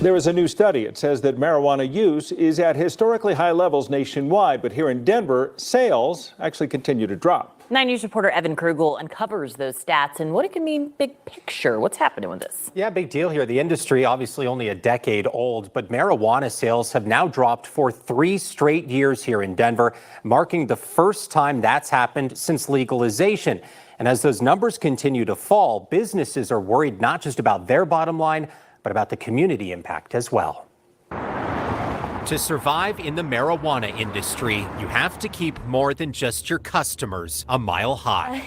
There is a new study. It says that marijuana use is at historically high levels nationwide, but here in Denver, sales actually continue to drop. 9 News reporter Evan Krugel uncovers those stats and what it can mean big picture. What's happening with this? Yeah, big deal here. The industry, obviously only a decade old, but marijuana sales have now dropped for 3 straight years here in Denver, marking the first time that's happened since legalization. And as those numbers continue to fall, businesses are worried not just about their bottom line, but about the community impact as well. To survive in the marijuana industry, you have to keep more than just your customers a mile high.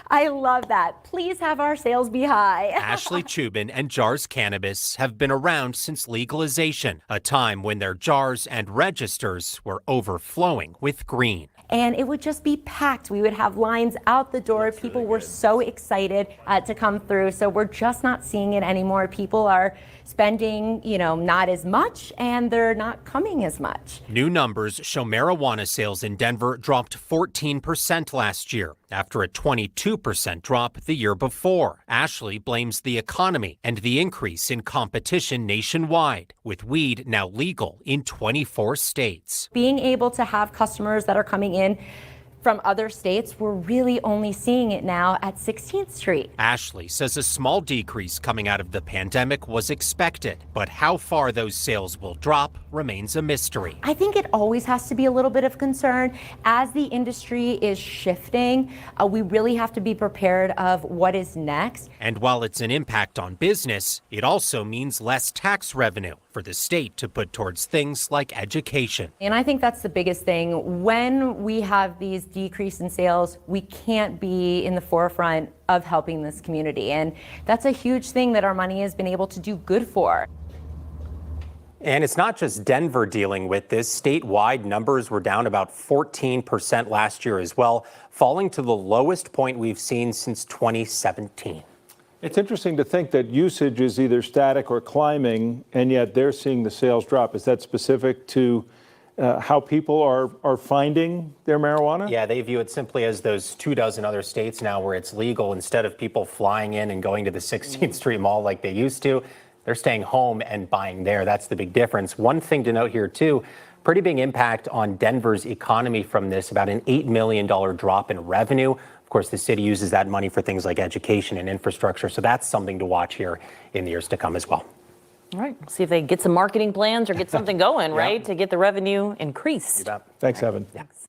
I love that. Please have our sales be high. Ashley Chubin and Jars Cannabis have been around since legalization, a time when their jars and registers were overflowing with green. And it would just be packed. We would have lines out the door. People were so excited to come through. So we're just not seeing it anymore. People are spending, not as much, and they're not coming as much. New numbers show marijuana sales in Denver dropped 14% last year, after a 22% drop the year before. Ashley blames the economy and the increase in competition nationwide, with weed now legal in 24 states. Being able to have customers that are coming in from other states, we're really only seeing it now at 16th Street. Ashley says a small decrease coming out of the pandemic was expected, but how far those sales will drop remains a mystery. I think it always has to be a little bit of concern. As the industry is shifting, we really have to be prepared of what is next. And while it's an impact on business, it also means less tax revenue for the state to put towards things like education. And I think that's the biggest thing. When we have these decrease in sales, we can't be in the forefront of helping this community. And that's a huge thing that our money has been able to do good for. And it's not just Denver dealing with this. Statewide numbers were down about 14% last year as well, falling to the lowest point we've seen since 2017. It's interesting to think that usage is either static or climbing, and yet they're seeing the sales drop. Is that specific to how people are finding their marijuana? Yeah, they view it simply as those 24 other states now where it's legal. Instead of people flying in and going to the 16th Street Mall like they used to, they're staying home and buying there. That's the big difference. One thing to note here, too, pretty big impact on Denver's economy from this, about an $8 million drop in revenue. Of course, the city uses that money for things like education and infrastructure. So that's something to watch here in the years to come as well. All right. See if they get some marketing plans or get something going, right, to get the revenue increased. Thanks, Evan. Thanks.